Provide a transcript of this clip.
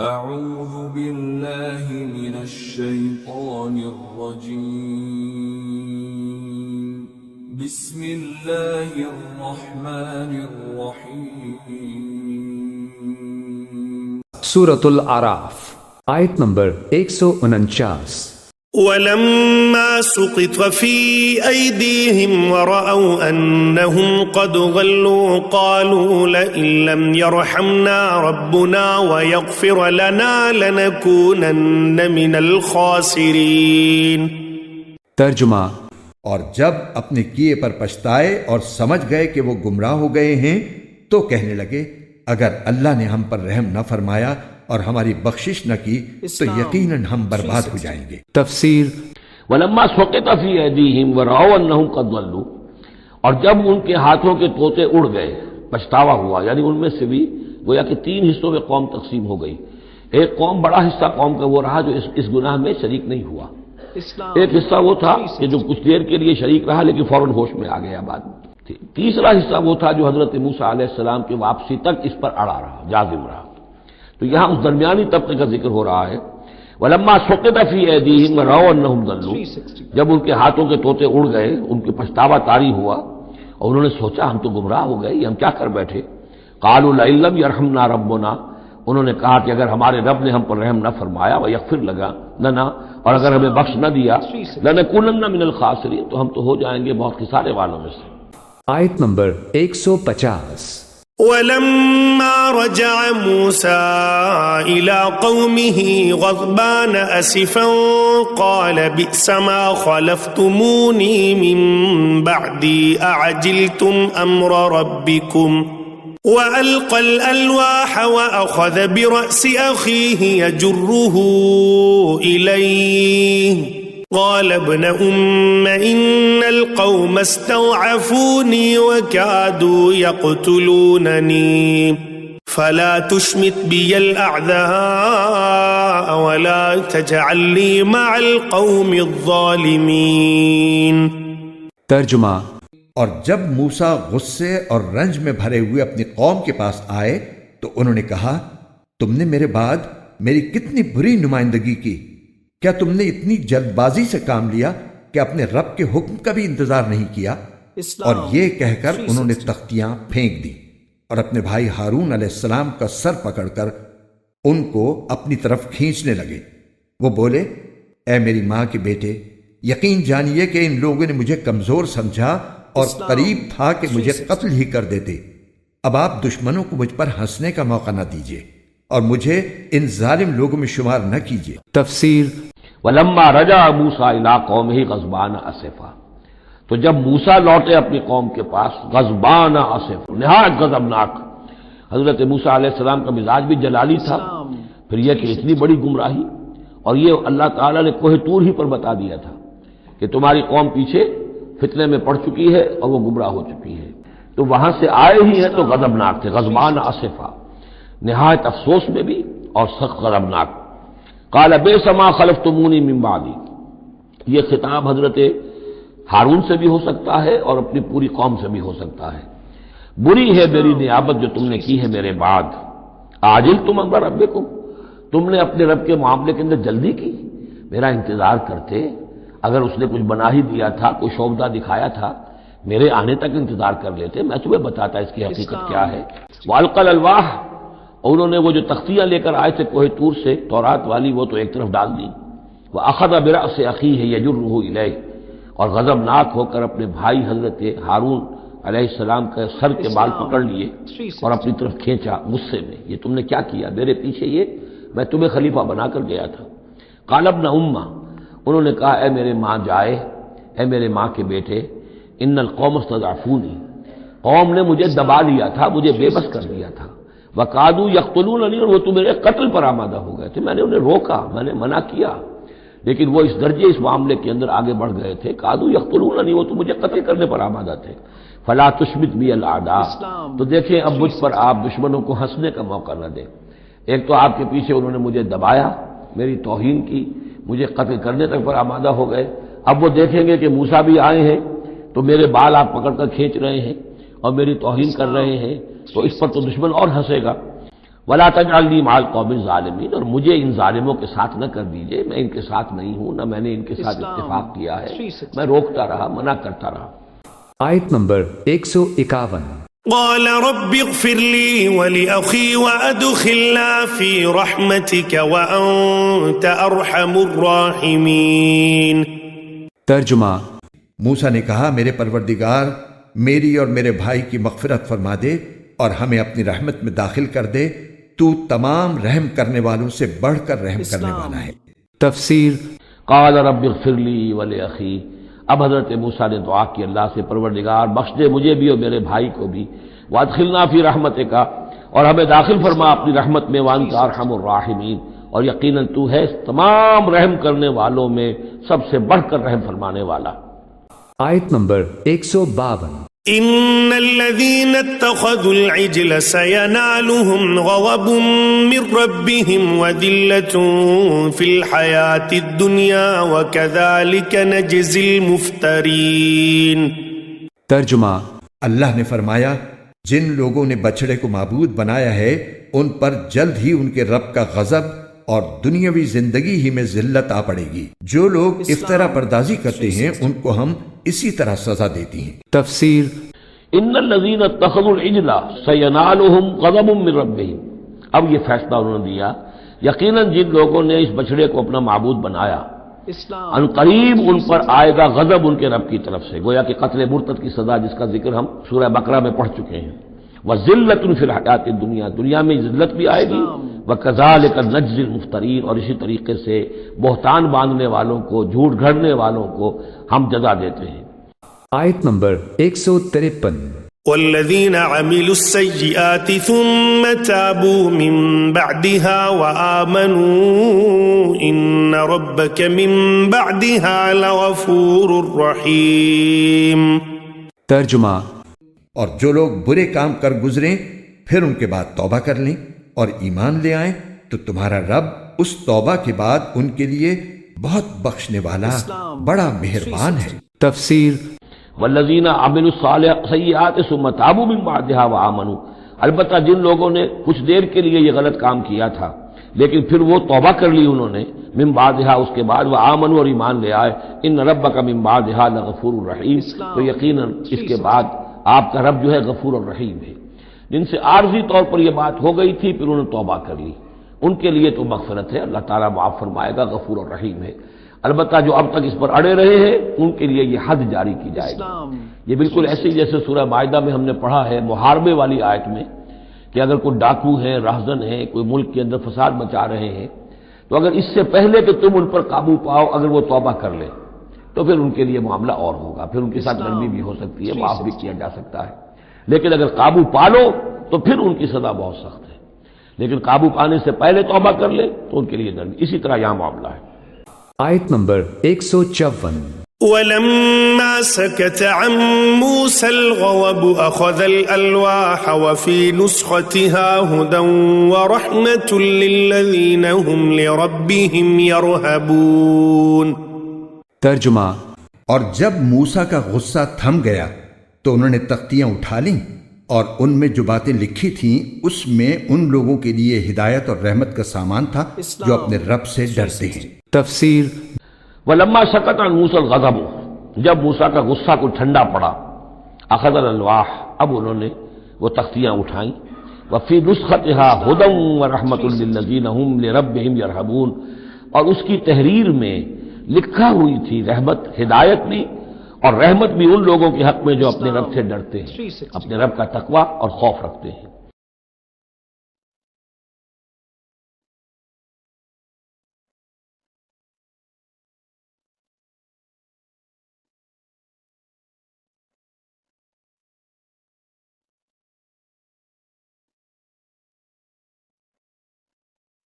أعوذ بالله من الشيطان الرجيم بسم الله الرحمن الرحيم سورة الأعراف آیت نمبر 149. ولما سقط في أيديهم ورأوا أنهم قد ضلوا قالوا لئن لم يرحمنا ربنا ويغفر لنا لنكونن من الخاسرين. ترجمہ: اور جب اپنے کیے پر پچھتائے اور سمجھ گئے کہ وہ گمراہ ہو گئے ہیں تو کہنے لگے اگر اللہ نے ہم پر رحم نہ فرمایا اور ہماری بخشش نہ کی تو یقیناً ہم برباد ہو جائیں گے. تفسیر: ولما سقط فی ایدیہم ورأوا انہم قد ضلوا، اور جب ان کے ہاتھوں کے طوطے اڑ گئے، پچھتاوا ہوا، یعنی ان میں سے بھی گویا کہ 3 حصوں میں قوم تقسیم ہو گئی. ایک قوم، بڑا حصہ قوم کا وہ رہا جو اس گناہ میں شریک نہیں ہوا. ایک حصہ وہ تھا کہ جو کچھ دیر کے لیے شریک رہا لیکن فوراً ہوش میں آ گیا بعد میں. تیسرا حصہ وہ تھا جو حضرت موسیٰ علیہ السلام کی واپسی تک اس پر اڑا رہا، جازم رہا. تو یہاں اس درمیانی طبقے کا ذکر ہو رہا ہے. ولما سقط فی ایدیہم ورأوا انہم ضلوا، جب ان کے ہاتھوں کے طوطے اڑ گئے، ان کے پچھتاوا طاری ہوا اور انہوں نے سوچا ہم تو گمراہ ہو گئے، یہ ہم کیا کر بیٹھے. قالوا لئن لم یرحمنا ربنا، انہوں نے کہا کہ اگر ہمارے رب نے ہم پر رحم نہ فرمایا ویغفر لنا، اور اگر ہمیں بخش نہ دیا، لنکونن من الخاسرین، تو ہم تو ہو جائیں گے بہت خسارے والوں میں سے. آیت نمبر 150. ولما رجع موسى إلى قومه غضبان أسفا قال بئس ما خلفتموني من بعدي أعجلتم أمر ربكم وألقى الألواح وأخذ برأس أخيه يجره إليه قال ابن إن القوم استضعفوني وكادوا يقتلونني فلا تشمت بي الأعداء ولا تجعلني مع القوم الظالمين. ترجمہ: اور جب موسیٰ غصے اور رنج میں بھرے ہوئے اپنی قوم کے پاس آئے تو انہوں نے کہا تم نے میرے بعد میری کتنی بری نمائندگی کی. کیا تم نے اتنی جلد بازی سے کام لیا کہ اپنے رب کے حکم کا بھی انتظار نہیں کیا؟ اور یہ کہہ کر انہوں نے تختیاں پھینک دی اور اپنے بھائی ہارون علیہ السلام کا سر پکڑ کر ان کو اپنی طرف کھینچنے لگے. وہ بولے اے میری ماں کے بیٹے، یقین جانیے کہ ان لوگوں نے مجھے کمزور سمجھا اور قریب تھا کہ مجھے قتل ہی کر دیتے. اب آپ دشمنوں کو مجھ پر ہنسنے کا موقع نہ دیجیے اور مجھے ان ظالم لوگوں میں شمار نہ کیجیے. تفسیر: ولما رجع موسیٰ الی قومہ غضبان اسفا، تو جب موسیٰ لوٹے اپنی قوم کے پاس غضبان اسف، نہایت غضبناک. حضرت موسیٰ علیہ السلام کا مزاج بھی جلالی تھا، پھر یہ کہ اتنی بڑی گمراہی، اور یہ اللہ تعالیٰ نے کوہ طور ہی پر بتا دیا تھا کہ تمہاری قوم پیچھے فتنے میں پڑ چکی ہے اور وہ گمراہ ہو چکی ہے. تو وہاں سے آئے ہی ہیں تو غضبناک تھے. غضبان اسفا، نہایت افسوس میں بھی اور سخت غضبناک. قال بئس ما خلفتمونی من بعدی، یہ خطاب حضرت ہارون سے بھی ہو سکتا ہے اور اپنی پوری قوم سے بھی ہو سکتا ہے. بری ہے میری نیابت جو تم نے کی ہے میرے بعد. عاجلتم امر ربکم، تم نے اپنے رب کے معاملے کے اندر جلدی کی. میرا انتظار کرتے، اگر اس نے کچھ بنا ہی دیا تھا، کوئی شوبدہ دکھایا تھا، میرے آنے تک انتظار کر لیتے، میں تمہیں بتاتا اس کی حقیقت کیا ہے. وَأَلْقَى الْأَلْوَاحَ، اور انہوں نے وہ جو تختیاں لے کر آئے تھے کوہ طور سے، تورات والی، وہ تو ایک طرف ڈال دی. وَأَخَذَ بِرَأْسِ أَخِيهِ يَجُرُّهُ إِلَيْهِ، اور غضبناک ہو کر اپنے بھائی حضرت ہارون علیہ السلام کا سر کے بال پکڑ لیے اور اپنی طرف کھینچا غصے میں. یہ تم نے کیا کیا میرے پیچھے؟ یہ میں تمہیں خلیفہ بنا کر گیا تھا. قال ابن انہوں نے کہا اے میرے ماں جائے، اے میرے ماں کے بیٹے، ان القوم استضعفونی، قوم نے مجھے دبا لیا تھا، مجھے بے بس کر دیا تھا. وَقَادُوا يَقْتُلُونَنِي، اور وہ تو میرے قتل پر آمادہ ہو گئے تھے. میں نے انہیں روکا، میں نے منع کیا، لیکن وہ اس درجے اس معاملے کے اندر آگے بڑھ گئے تھے. قَادُوا يَقْتُلُونَنِي، وہ تو مجھے قتل کرنے پر آمادہ تھے. فَلَا تُشْمِتْ بِي الْأَعْدَاءَ، تو دیکھیں اب مجھ پر آپ دشمنوں کو ہنسنے کا موقع نہ دیں. ایک تو آپ کے پیچھے انہوں نے مجھے دبایا، میری توہین کی، مجھے قتل کرنے تک پر آمادہ ہو گئے. اب وہ دیکھیں گے کہ موسیٰ بھی آئے ہیں تو میرے بال آپ پکڑ کر کھینچ رہے ہیں اور میری توہین کر رہے ہیں، تو اس پر تو دشمن اور ہنسے گا. ولا تجعلنی مع القوم الظالمین، اور مجھے ان ظالموں کے ساتھ نہ کر دیجئے، میں ان کے ساتھ نہیں ہوں، نہ میں نے ان کے ساتھ اتفاق کیا ہے، میں روکتا رہا، منع کرتا رہا۔ آیت نمبر 151۔ قال رب اغفر لي ولأخي وأدخلنا في رحمتك وأنت أرحم الراحمين۔ ترجمہ، موسیٰ نے کہا میرے پروردگار میری اور میرے بھائی کی مغفرت فرما دے اور ہمیں اپنی رحمت میں داخل کر دے، تو تمام رحم کرنے والوں سے بڑھ کر رحم کرنے والا ہے۔ تفسیر۔ قال رب اغفر لی ولأخی، اب حضرت موسیٰ نے دعا کی اللہ سے، پروردگار بخش دے مجھے بھی اور میرے بھائی کو بھی، وادخلنا فی رحمتک، اور ہمیں داخل فرما اپنی رحمت میں، وانت ارحم الراحمین، اور یقیناً تو ہے تمام رحم کرنے والوں میں سب سے بڑھ کر رحم فرمانے والا۔ آیت نمبر 152۔ إن الذين اتخذوا العجل سينالهم غضب من ربهم وذلة في الحياة الدنيا وكذلك نجزي المفترين۔ ترجمہ، اللہ نے فرمایا جن لوگوں نے بچڑے کو معبود بنایا ہے ان پر جلد ہی ان کے رب کا غضب اور دنیاوی زندگی ہی میں ذلت آ پڑے گی۔ جو لوگ افترا پردازی کرتے ہیں ان کو ہم اسی طرح سزا دیتی ہیں۔ تفسیر۔ ان الذین اتخذوا العجل سینالهم غضب من ربهم، اب یہ فیصلہ انہوں نے دیا یقیناً جن لوگوں نے اس بچڑے کو اپنا معبود بنایا ان قریب ان پر آئے گا غضب ان کے رب کی طرف سے، گویا کہ قتل مرتد کی سزا جس کا ذکر ہم سورہ بقرہ میں پڑھ چکے ہیں۔ وذلۃ فی الحیات الدنیا، دنیا میں ذلت بھی آئے گی، وکذالک نجزی المفترین، اور اسی طریقے سے بہتان باندھنے والوں کو، جھوٹ گھڑنے والوں کو ہم جزا دیتے ہیں۔ آیت نمبر 153۔ والذين عملوا السيئات ثم تابوا من بعدها وآمنوا إن ربك من بعدها لغفور رحيم۔ ترجمہ، اور جو لوگ برے کام کر گزریں پھر ان کے بعد توبہ کر لیں اور ایمان لے آئیں تو تمہارا رب اس توبہ کے بعد ان کے لیے بہت بخشنے والا، بڑا مہربان ہے۔ تفسیر۔ والذین عملوا السیئات ثم تابوا من بعدها وآمنوا، البتہ جن لوگوں نے کچھ دیر کے لیے یہ غلط کام کیا تھا لیکن پھر وہ توبہ کر لی انہوں نے، من بعدها اس کے بعد، وآمنوا اور ایمان لے آئے، ان ربک من بعدها لغفور رحیم، تو یقیناً اس کے بعد آپ کا رب جو ہے غفور الرحیم ہے۔ جن سے عارضی طور پر یہ بات ہو گئی تھی پھر انہوں نے توبہ کر لی، ان کے لیے تو مغفرت ہے، اللہ تعالیٰ معاف فرمائے گا، غفور الرحیم ہے۔ البتہ جو اب تک اس پر اڑے رہے ہیں ان کے لیے یہ حد جاری کی جائے گی۔ یہ بالکل ایسے ہی جیسے سورہ مائدہ میں ہم نے پڑھا ہے محاربے والی آیت میں کہ اگر کوئی ڈاکو ہیں، راہزن ہیں، کوئی ملک کے اندر فساد مچا رہے ہیں تو اگر اس سے پہلے کہ تم ان پر قابو پاؤ اگر وہ توبہ کر لیں تو پھر ان کے لیے معاملہ اور ہوگا، پھر ان کے ساتھ نرمی بھی ہو سکتی ہے، معاف بھی کیا جا سکتا ہے، لیکن اگر قابو پا لو تو پھر ان کی سزا بہت سخت ہے، لیکن قابو پانے سے پہلے توبہ کر لیں تو ان کے لیے نرمی۔ اسی طرح یہاں معاملہ ہے۔ آیت نمبر 154۔ ولما سكت عن موسى الغضب أخذ الألواح وفي نسختها هدى ورحمة للذين هم لربهم يرهبون۔ ترجمہ، اور جب موسیٰ کا غصہ تھم گیا تو انہوں نے تختیاں اٹھا لیں اور ان میں جو باتیں لکھی تھیں اس میں ان لوگوں کے لیے ہدایت اور رحمت کا سامان تھا جو اپنے رب سے ڈرتے ہیں۔ تفسیر۔ ولما سکت عن موسیٰ الغضب، جب موسیٰ کا غصہ کو ٹھنڈا پڑا، اخذ الالواح، اب انہوں نے وہ تختیاں اٹھائیں، وفی نسختها هدى ورحمة للذین هم لربهم يرهبون، اور اس کی تحریر میں لکھا ہوئی تھی رحمت، ہدایت بھی اور رحمت بھی ان لوگوں کے حق میں جو اپنے رب سے ڈرتے ہیں، اپنے رب کا تقوی اور خوف رکھتے ہیں۔